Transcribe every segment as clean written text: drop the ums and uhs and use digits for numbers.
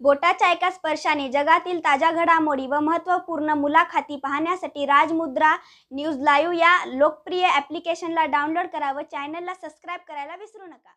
बोटाच्या एका स्पर्शाने जगातील ताज्या घडामोडी व महत्त्वपूर्ण मुलाखती पाहण्यासाठी राजमुद्रा न्यूज लाईव्ह या लोकप्रिय ॲप्लिकेशनला डाउनलोड करा व चॅनलला सबस्क्राईब करायला विसरू नका.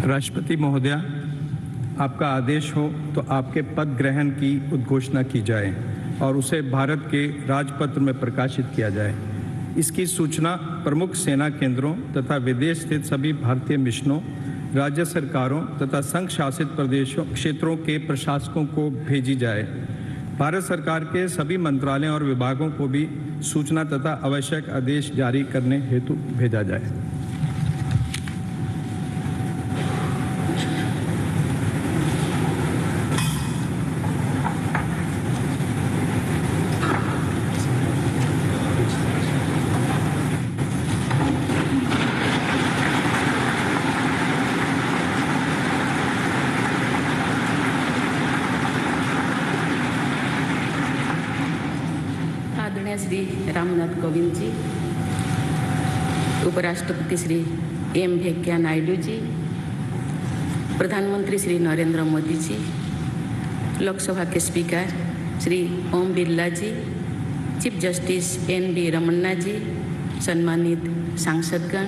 राष्ट्रपति महोदया, आपका आदेश हो तो आपके पद ग्रहण की उद्घोषणा की जाए और उसे भारत के राजपत्र में प्रकाशित किया जाए. इसकी सूचना प्रमुख सेना केंद्रों तथा विदेश स्थित सभी भारतीय मिशनों, राज्य सरकारों तथा संघ शासित प्रदेशों क्षेत्रों के प्रशासकों को भेजी जाए. भारत सरकार के सभी मंत्रालयों और विभागों को भी सूचना तथा आवश्यक आदेश जारी करने हेतु भेजा जाए. श्री रामनाथ कोविंद जी, उपराष्ट्रपति श्री एम वेंकैया नायडू जी, प्रधानमंत्री श्री नरेंद्र मोदी जी, लोकसभा के स्पीकर श्री ओम बिरला जी, चीफ जस्टिस एन.वी. रमन्ना जी, सम्मानित सांसदगण,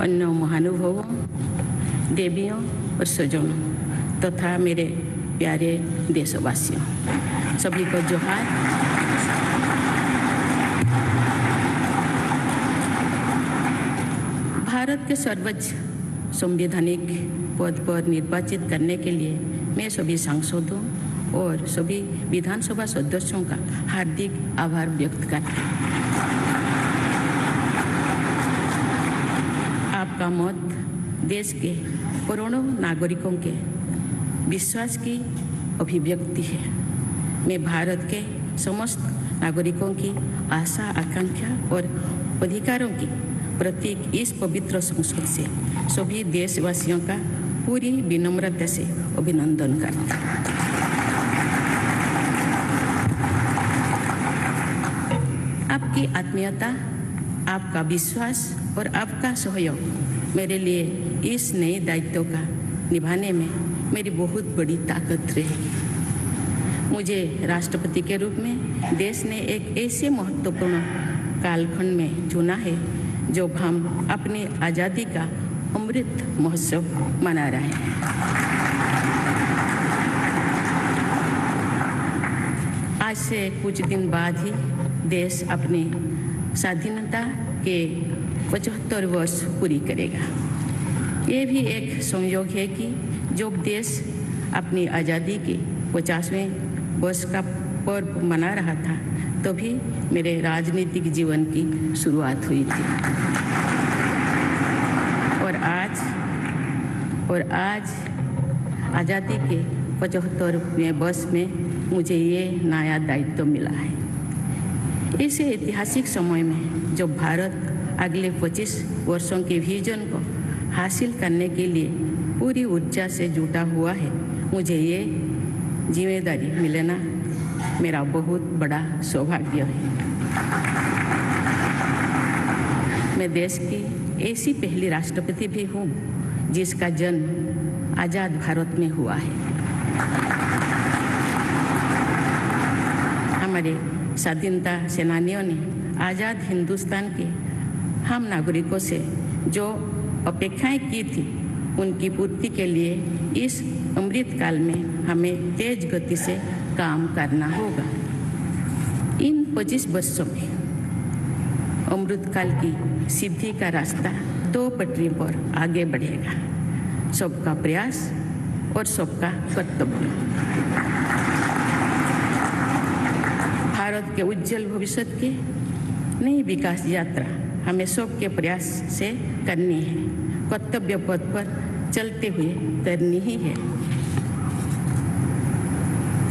अन्य महानुभावों, देवियों और स्वजनों तथा मेरे प्यारे देशवासियों, सभी को जोहार. भारत के सर्वोच्च संवैधानिक पद पर निर्वाचित करने के लिए मैं सभी सांसदों और सभी विधानसभा सदस्यों का हार्दिक आभार व्यक्त करती हूँ. आपका मत देश के करोड़ों नागरिकों के विश्वास की अभिव्यक्ति है. मैं भारत के समस्त नागरिकों की आशा, आकांक्षा और अधिकारों की प्रतीक इस पवित्र संसद से सभी देशवासियों का पूरी विनम्रता से अभिनंदन करता हूँ. आपकी आत्मीयता, आपका विश्वास और आपका सहयोग मेरे लिए इस नए दायित्व का निभाने में मेरी बहुत बड़ी ताकत रहेगी. मुझे राष्ट्रपति के रूप में देश ने एक ऐसे महत्वपूर्ण कालखंड में चुना है जब हम अपनी आज़ादी का अमृत महोत्सव मना रहे हैं. आज से कुछ दिन बाद ही देश अपनी स्वाधीनता के 75 वर्ष पूरी करेगा. ये भी एक संयोग है कि जब देश अपनी आज़ादी के 50वें वर्ष का पर्व मना रहा था तभी मेरे राजनीतिक जीवन की शुरुआत हुई थी. और आज आज़ादी के 75वें वर्ष में मुझे ये नया दायित्व मिला है. इस ऐतिहासिक समय में जब भारत अगले 25 वर्षों के विजन को हासिल करने के लिए पूरी ऊर्जा से जुटा हुआ है, मुझे ये जिम्मेदारी मिलना मेरा बहुत बड़ा सौभाग्य है। मैं देश की ऐसी पहली राष्ट्रपति भी हूँ जिसका जन्म आज़ाद भारत में हुआ है। हमारे स्वाधीनता सेनानियों ने आज़ाद हिंदुस्तान के हम नागरिकों से जो अपेक्षाएं की थी उनकी पूर्ति के लिए इस अमृत काल में हमें तेज गति से काम करना होगा। इन 25 वर्षों में अमृत काल की सिद्धि का रास्ता 2 पटरी पर आगे बढ़ेगा, सबका प्रयास और सबका कर्तव्य। भारत के उज्जवल भविष्य की नई विकास यात्रा हमें सबके प्रयास से करनी है, कर्तव्य पथ पर चलते हुए करनी ही है।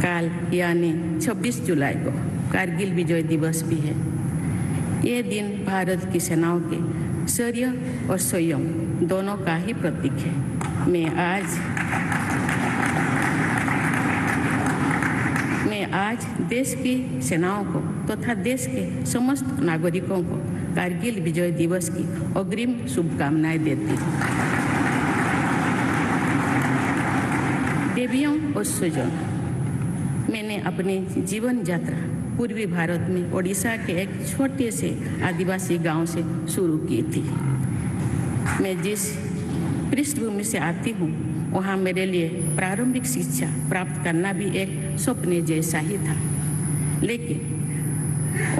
काल यानी 26 जुलाई को कारगिल विजय दिवस भी है। ये दिन भारत की सेनाओं के शौर्य और संयम दोनों का ही प्रतीक है। मैं आज देश की सेनाओं को तथा देश के समस्त नागरिकों को कारगिल विजय दिवस की अग्रिम शुभकामनाएं देती हूँ। देवियों और स्वजनों, मैंने अपनी जीवन यात्रा पूर्वी भारत में ओडिशा के एक छोटे से आदिवासी गांव से शुरू की थी। मैं जिस पृष्ठभूमि से आती हूँ वहाँ मेरे लिए प्रारंभिक शिक्षा प्राप्त करना भी एक स्वप्न जैसा ही था, लेकिन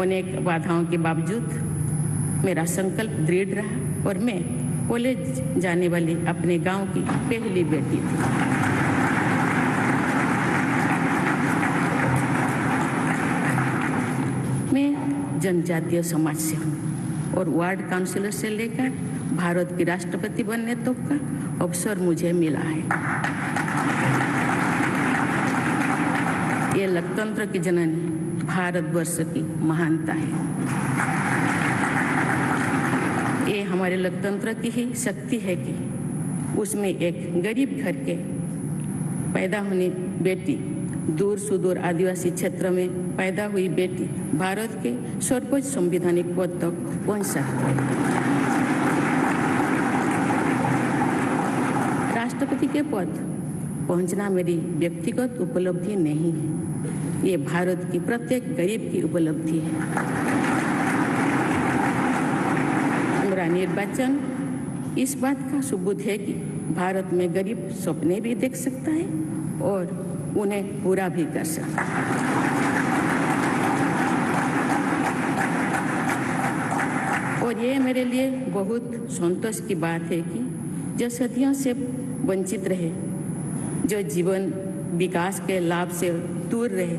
अनेक बाधाओं के बावजूद मेरा संकल्प दृढ़ रहा और मैं कॉलेज जाने वाली अपने गांव की पहली बेटी थी। मैं जनजातीय समाज से हूँ और वार्ड काउंसिलर से लेकर भारत की राष्ट्रपति बनने तक का अवसर मुझे मिला है। ये लोकतंत्र की जननी भारतवर्ष की महानता है। ये हमारे लोकतंत्र की ही शक्ति है कि उसमें एक गरीब घर के पैदा होने बेटी, दूर सुदूर आदिवासी क्षेत्र में पैदा हुई बेटी भारत के सर्वोच्च संवैधानिक पद तक पहुंच सकती है। राष्ट्रपति के पद पहुंचना मेरी व्यक्तिगत उपलब्धि नहीं है, ये भारत की प्रत्येक गरीब की उपलब्धि है। मेरा निर्वाचन इस बात का सबूत है कि भारत में गरीब सपने भी देख सकता है और उन्हें पूरा भी कर सकता है। और ये मेरे लिए बहुत संतोष की बात है कि जो सदियों से वंचित रहे, जो जीवन विकास के लाभ से दूर रहे,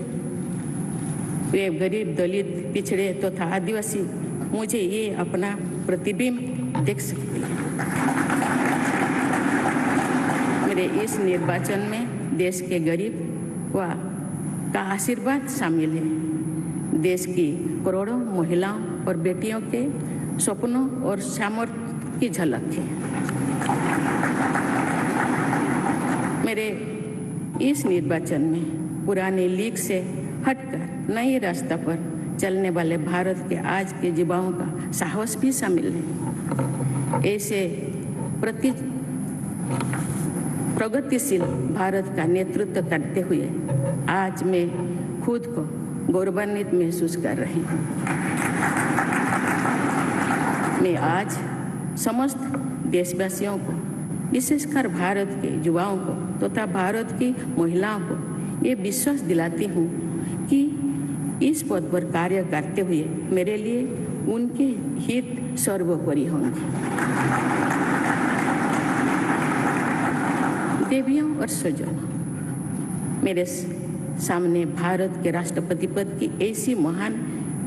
वे गरीब, दलित, पिछड़े तथा आदिवासी मुझे ये अपना प्रतिबिंब देख सकते हैं। मेरे इस निर्वाचन में देश के गरीब व का आशीर्वाद शामिल है। देश की करोड़ों महिलाओं और बेटियों के सपनों और सामर्थ्य की झलक है। मेरे इस निर्वाचन में पुराने लीग से हटकर नए रास्ते पर चलने वाले भारत के आज के युवाओं का साहस भी शामिल है। ऐसे प्रगतिशील भारत का नेतृत्व करते हुए आज मैं खुद को गौरवान्वित महसूस कर रही हूँ। मैं आज समस्त देशवासियों को, विशेषकर भारत के युवाओं को तथा भारत की महिलाओं को ये विश्वास दिलाती हूँ कि इस पद पर कार्य करते हुए मेरे लिए उनके हित सर्वोपरि होंगे। देवियों और स्वजनों, मेरे सामने भारत के राष्ट्रपति पद की ऐसी महान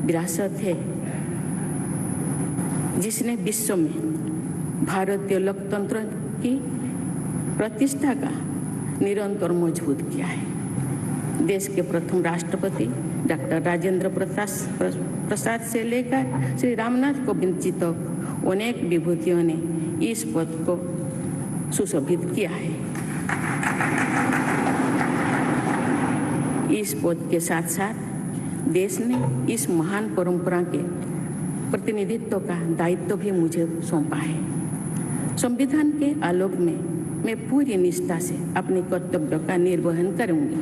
विरासत है जिसने विश्व में भारतीय लोकतंत्र की प्रतिष्ठा का निरंतर मजबूत किया है। देश के प्रथम राष्ट्रपति डॉक्टर राजेंद्र प्रसाद से लेकर श्री रामनाथ कोविंद जी तक अनेक विभूतियों ने इस पद को सुशोभित किया है। इस पद के साथ साथ देश ने इस महान परंपरा के प्रतिनिधित्व का दायित्व भी मुझे सौंपा है। संविधान के आलोक में मैं पूरी निष्ठा से अपने कर्तव्यों का निर्वहन करूंगी।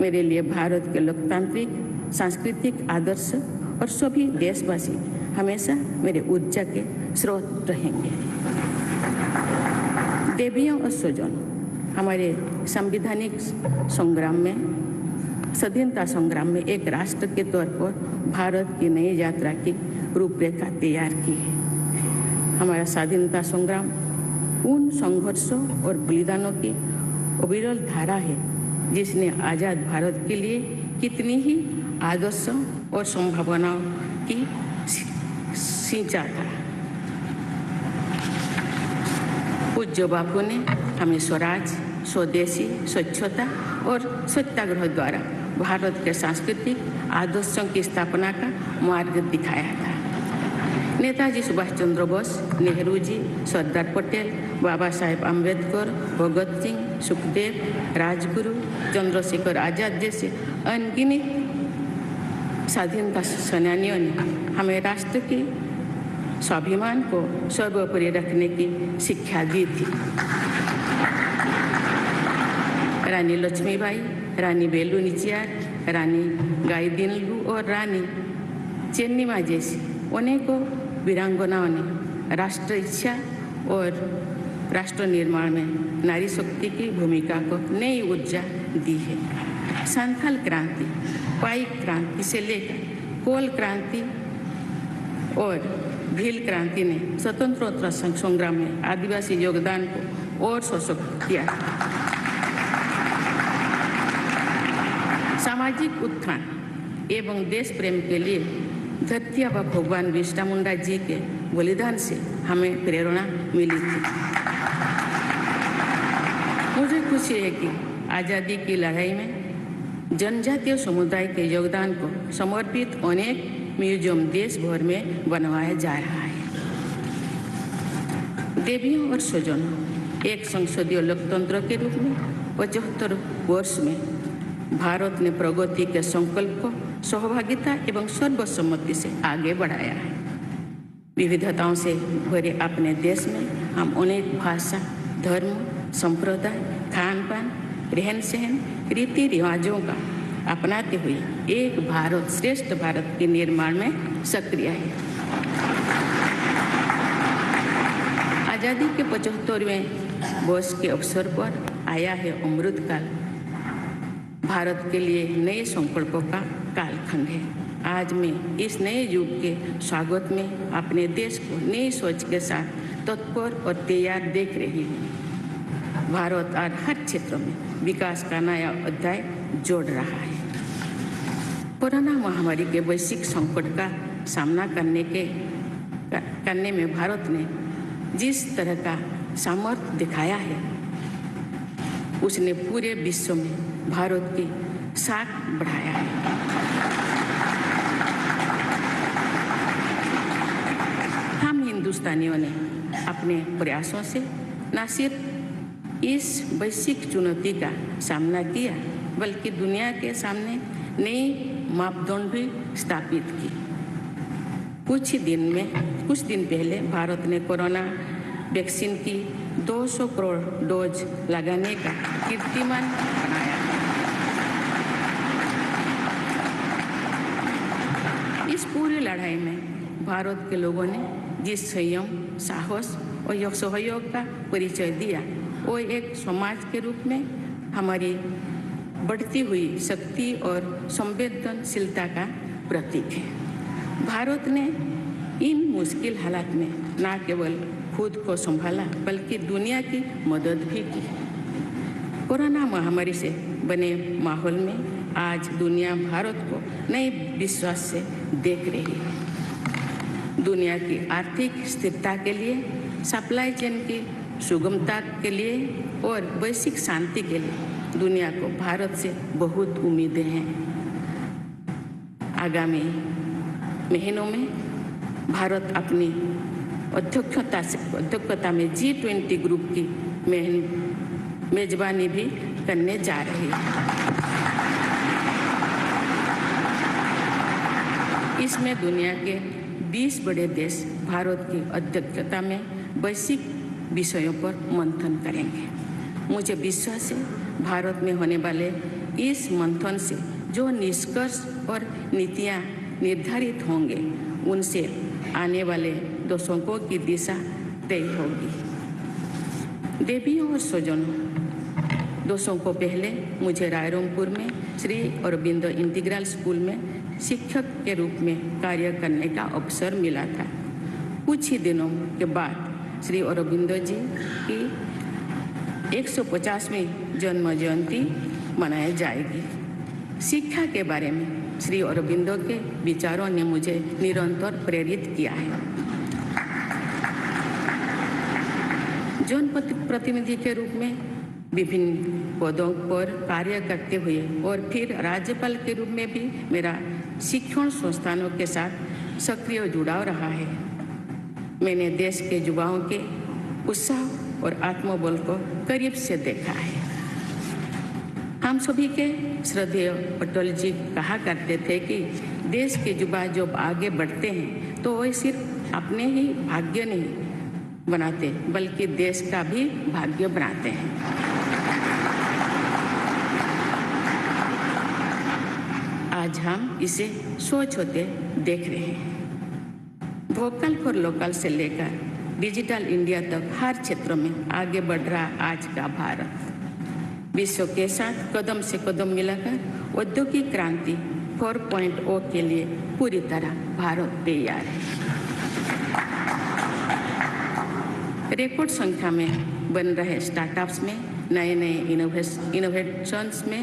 मेरे लिए भारत के लोकतांत्रिक सांस्कृतिक आदर्श और सभी देशवासी हमेशा मेरे ऊर्जा के स्रोत रहेंगे। देवियों और स्वजनों, हमारे संवैधानिक संग्राम में, स्वाधीनता संग्राम में एक राष्ट्र के तौर पर भारत की नई यात्रा की रूपरेखा तैयार की है। हमारा स्वाधीनता संग्राम उन संघर्षों और बलिदानों की अविरल धारा है जिसने आज़ाद भारत के लिए कितनी ही आदर्शों और संभावनाओं की सिंचा था। पूज्य बापू ने हमें स्वराज, स्वदेशी, स्वच्छता और सत्याग्रह द्वारा भारत के सांस्कृतिक आदर्शों की स्थापना का मार्ग दिखाया था। नेताजी सुभाष चंद्र बोस, नेहरू जी, सरदार पटेल, बाबा साहेब अम्बेडकर, भगत सिंह, सुखदेव, राजगुरु, चंद्रशेखर आजाद जैसे अनगिनत स्वाधीनता सेनानियों ने हमें राष्ट्र के स्वाभिमान को सर्वोपरि रखने की शिक्षा दी थी। रानी लक्ष्मीबाई, रानी वेलु नाचियार, रानी गाईदिन्लु और रानी चेन्निमा जैसी अनेकों वीरांगनाओं ने राष्ट्र इच्छा और राष्ट्र निर्माण में नारी शक्ति की भूमिका को नई ऊर्जा दी है। संथाल क्रांति, पाइक क्रांति से लेकर कोल क्रांति और भील क्रांति ने स्वतंत्रता संग्राम में आदिवासी योगदान को और सशक्त किया। सामाजिक उत्थान एवं देश प्रेम के लिए धरती आबा भगवान बिरसा मुंडा जी के बलिदान से हमें प्रेरणा मिली थी। मुझे खुशी है कि आज़ादी की लड़ाई में जनजातीय समुदाय के योगदान को समर्पित अनेक म्यूजियम देश भर में बनवाया जा रहा है। देवियों और स्वजनों, एक संसदीय लोकतंत्र के रूप में 75 वर्ष में भारत ने प्रगति के संकल्प को सहभागिता एवं सर्वसम्मति से आगे बढ़ाया है। विविधताओं से भरे अपने देश में हम अनेक भाषा, धर्म, संप्रदाय, खान पान, रहन सहन, रीति रिवाजों का अपनाते हुए एक भारत श्रेष्ठ भारत के निर्माण में सक्रिय है। आज़ादी के 75वें वर्ष के अवसर पर आया है अमृतकाल। भारत के लिए नए संकल्पों का कालखंड है। आज मैं इस नए युग के स्वागत में अपने देश को नई सोच के साथ तत्पर और तैयार देख रही हूँ। भारत आज हर क्षेत्र में विकास का नया अध्याय जोड़ रहा है। कोरोना महामारी के वैश्विक संकट का सामना करने में भारत ने जिस तरह का सामर्थ्य दिखाया है, उसने पूरे विश्व में भारत की साख बढ़ाया है। हम हिंदुस्तानियों ने अपने प्रयासों से न सिर्फ इस वैश्विक चुनौती का सामना किया, बल्कि दुनिया के सामने नई मापदंड भी स्थापित की। कुछ दिन पहले भारत ने कोरोना वैक्सीन की 200 करोड़ डोज लगाने का कीर्तिमान बनाया। इस पूरी लड़ाई में भारत के लोगों ने जिस संयम, साहस और सहयोग का परिचय दिया, वो एक समाज के रूप में हमारी बढ़ती हुई शक्ति और संवेदनशीलता का प्रतीक है। भारत ने इन मुश्किल हालात में न केवल खुद को संभाला, बल्कि दुनिया की मदद भी की। कोरोना महामारी से बने माहौल में आज दुनिया भारत को नए विश्वास से देख रही है। दुनिया की आर्थिक स्थिरता के लिए, सप्लाई चेन की सुगमता के लिए और वैश्विक शांति के लिए दुनिया को भारत से बहुत उम्मीदें हैं। आगामी महीनों में भारत अपनी अध्यक्षता में G20 ग्रुप की मेजबानी भी करने जा रही है। इसमें दुनिया के 20 बड़े देश भारत की अध्यक्षता में वैश्विक विषयों पर मंथन करेंगे। मुझे विश्वास है भारत में होने वाले इस मंथन से जो निष्कर्ष और नीतियां निर्धारित होंगे उनसे आने वाले दशकों की दिशा तय होगी। देवियों और स्वजनों, दशकों पहले मुझे रायरंगपुर में श्री अरबिंदो इंटीग्रल स्कूल में शिक्षक के रूप में कार्य करने का अवसर मिला था। कुछ ही दिनों के बाद श्री अरबिंदो जी की 150वीं जन्म जयंती मनाई जाएगी। शिक्षा के बारे में श्री अरबिंदो के विचारों ने मुझे निरंतर प्रेरित किया है। जन प्रतिनिधि के रूप में विभिन्न पदों पर कार्य करते हुए और फिर राज्यपाल के रूप में भी मेरा शिक्षण संस्थानों के साथ सक्रिय जुड़ाव रहा है। मैंने देश के युवाओं के उत्साह और आत्मबल को करीब से देखा है। हम सभी के श्रद्धेय अटल जी कहा करते थे कि देश के युवा जब आगे बढ़ते हैं तो वे सिर्फ अपने ही भाग्य नहीं बनाते बल्कि देश का भी भाग्य बनाते हैं। आज हम इसे सोच होते देख रहे हैं। वोकल फॉर लोकल से लेकर डिजिटल इंडिया तक हर क्षेत्र में आगे बढ़ रहा आज का भारत विश्व के साथ कदम से कदम मिलाकर औद्योगिक क्रांति 4.0 के लिए पूरी तरह भारत तैयार है। रिकॉर्ड संख्या में बन रहे स्टार्टअप्स में नए इनोवेशंस में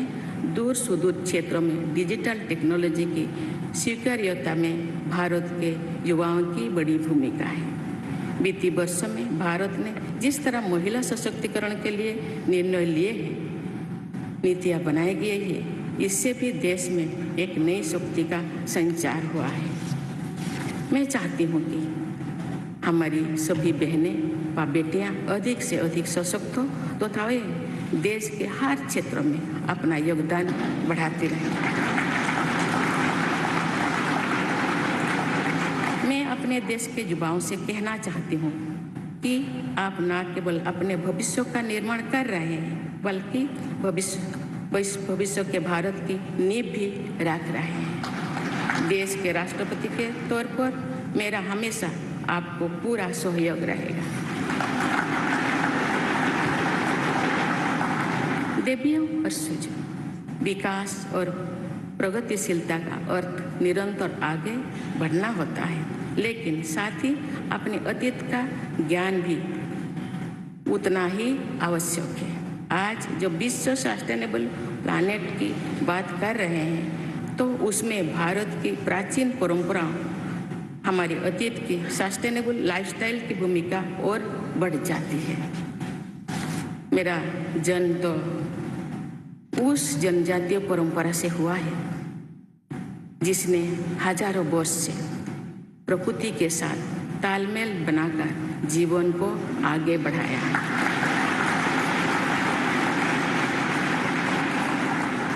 दूर सुदूर क्षेत्रों में डिजिटल टेक्नोलॉजी की स्वीकार्यता में भारत के युवाओं की बड़ी भूमिका है। बीती वर्षों में भारत ने जिस तरह महिला सशक्तिकरण के लिए निर्णय लिए हैं, नीतियाँ बनाई गई है, इससे भी देश में एक नई शक्ति का संचार हुआ है। मैं चाहती हूँ कि हमारी सभी बहनें व बेटियाँ अधिक से अधिक सशक्त हो तथा वे देश के हर क्षेत्र में अपना योगदान बढ़ाती रहें। मैं अपने देश के युवाओं से कहना चाहती हूँ कि आप न केवल अपने भविष्य का निर्माण कर रहे हैं बल्कि भविष्य के भारत की नींव भी रख रहे हैं। देश के राष्ट्रपति के तौर पर मेरा हमेशा आपको पूरा सहयोग रहेगा। देवियों और सुजों, विकास और प्रगतिशीलता का अर्थ निरंतर आगे बढ़ना होता है, लेकिन साथ ही अपने अतीत का ज्ञान भी उतना ही आवश्यक है। आज जो विश्व सस्टेनेबल प्लैनेट की बात कर रहे हैं तो उसमें भारत की प्राचीन परंपराओं, हमारे अतीत की सस्टेनेबल लाइफस्टाइल की भूमिका और बढ़ जाती है। मेरा जन्म तो उस जनजातीय परंपरा से हुआ है जिसने हजारों वर्ष से प्रकृति के साथ तालमेल बनाकर जीवन को आगे बढ़ाया है।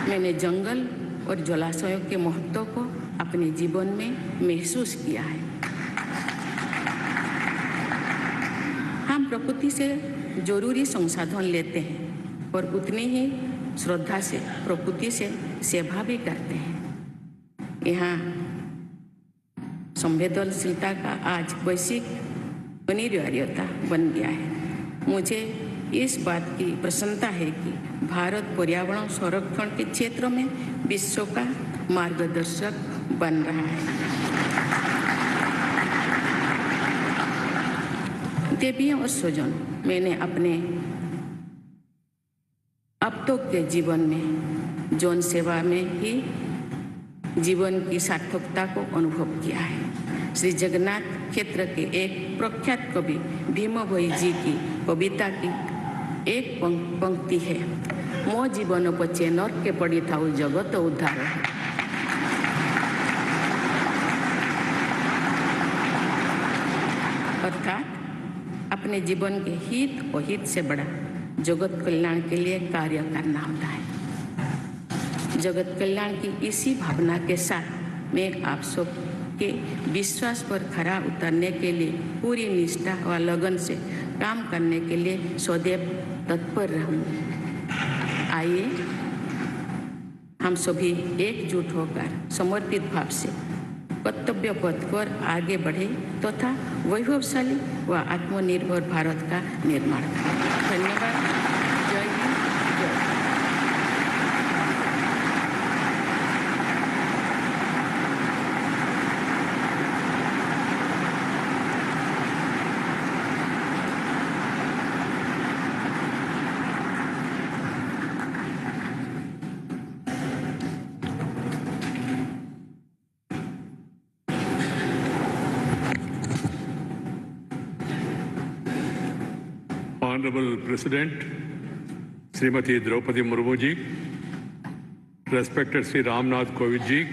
मैंने जंगल और जलाशयों के महत्व को अपने जीवन में महसूस किया है। हम प्रकृति से जरूरी संसाधन लेते हैं और उतनी ही श्रद्धा से प्रकृति से सेवा भी करते हैं। यहाँ संवेदनशीलता का आज वैश्विक अनिवार्यता बन गया है। मुझे इस बात की प्रसन्नता है कि भारत पर्यावरण संरक्षण के क्षेत्र में विश्व का मार्गदर्शक बन रहा है। देवियों और स्वजन, मैंने अपने अब तक के जीवन में जौन सेवा में ही जीवन की सार्थकता को अनुभव किया है। श्री जगन्नाथ क्षेत्र के एक प्रख्यात कवि भीम भोई जी की कविता की एक पंक्ति है, मो जीवन पचे नर के पड़ी था जगत उद्धार। अर्थात अपने जीवन के हित और हित से बड़ा जगत कल्याण के लिए कार्य करना होता है। जगत कल्याण की इसी भावना के साथ मैं आप सब के विश्वास पर खरा उतरने के लिए पूरी निष्ठा व लगन से काम करने के लिए सदैव तत्पर रहूँगी। आइए हम सभी एकजुट होकर समर्पित भाव से कर्तव्य पथ पर आगे बढ़े तथा वैभवशाली व आत्मनिर्भर भारत का निर्माण करें। धन्यवाद। जय हिंद, जय Bharat. Honorable President, Srimati Draupadi Murmu ji, respected Sri Ramnath Kovind ji,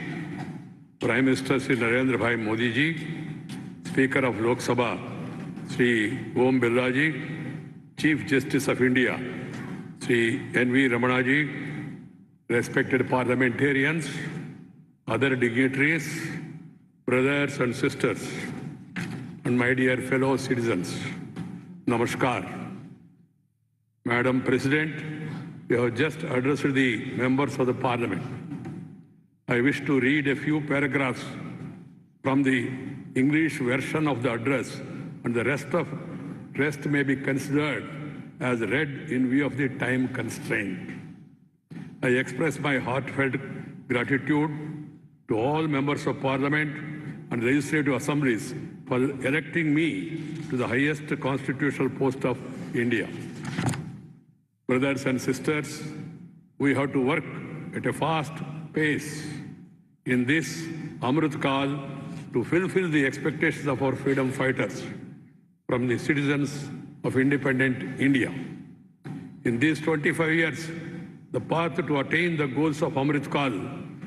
Prime Minister Sri Narendra Bhai Modi ji, Speaker of Lok Sabha Sri Om Birla ji, Chief Justice of India Sri N.V. Ramana ji, respected parliamentarians, other dignitaries, brothers and sisters, and my dear fellow citizens, Namaskar. Madam President, you have just addressed the members of the Parliament. I wish to read a few paragraphs from the English version of the address, and the rest may be considered as read in view of the time constraint. I express my heartfelt gratitude to all members of Parliament and legislative assemblies for electing me to the highest constitutional post of India. Brothers and sisters, we have to work at a fast pace in this Amrit Kal to fulfill the expectations of our freedom fighters from the citizens of independent India. In these 25 years, the path to attain the goals of Amrit Kal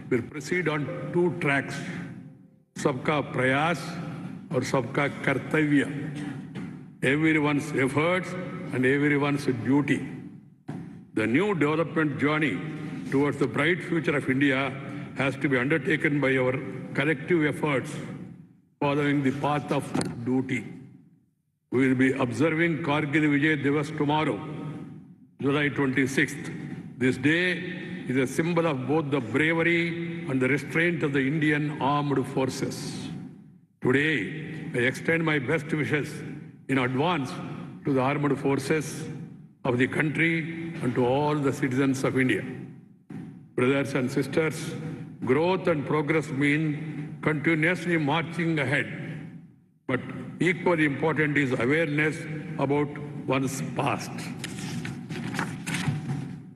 will proceed on two tracks, Sabka Prayas or Sabka Kartavya, everyone's efforts and everyone's duty. The new development journey towards the bright future of India has to be undertaken by our collective efforts following the path of duty. We will be observing Kargil Vijay Divas tomorrow, July 26th. This day is a symbol of both the bravery and the restraint of the Indian armed forces. Today, I extend my best wishes in advance to the armed forces of the country and to all the citizens of India. Brothers and sisters, growth and progress mean continuously marching ahead. But equally important is awareness about one's past.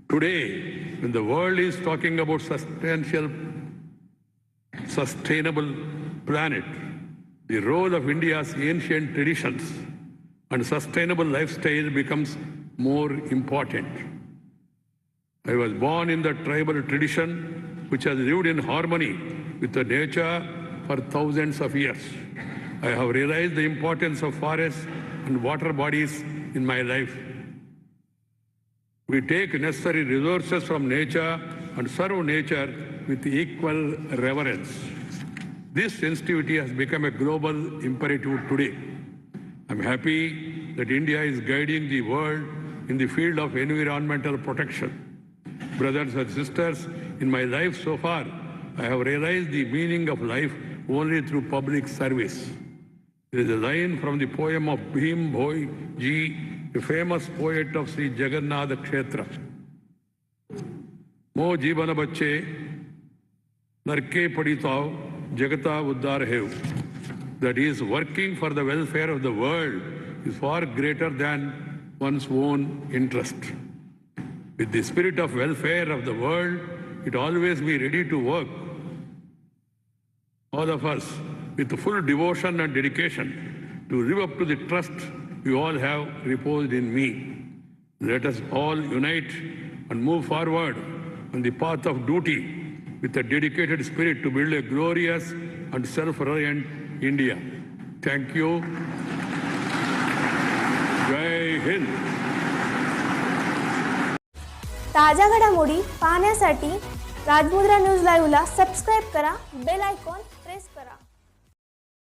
Today, when the world is talking about sustainable planet, the role of India's ancient traditions and sustainable lifestyle becomes more important. I was born in the tribal tradition which has lived in harmony with the nature for thousands of years. I have realized the importance of forests and water bodies in my life. We take necessary resources from nature and serve nature with equal reverence. This sensitivity has become a global imperative today. I'm happy that India is guiding the world in the field of environmental protection. Brothers and sisters, in my life so far, I have realized the meaning of life only through public service. There is a line from the poem of Bhim Bhoi Ji, a famous poet of Sri Jagannath Kshetra. Mo jivana bacche, narke paditav, jagata uddar hev. That is, working for the welfare of the world is far greater than one's own interest. With the spirit of welfare of the world, it always be ready to work. All of us, with full devotion and dedication, to live up to the trust you all have reposed in me. Let us all unite and move forward on the path of duty with a dedicated spirit to build a glorious and self-reliant India. Thank you. Jai Hind. ताज्या घडामोडी पाहण्यासाठी राजमुद्रा news लाईव्हला subscribe करा, bell icon press करा.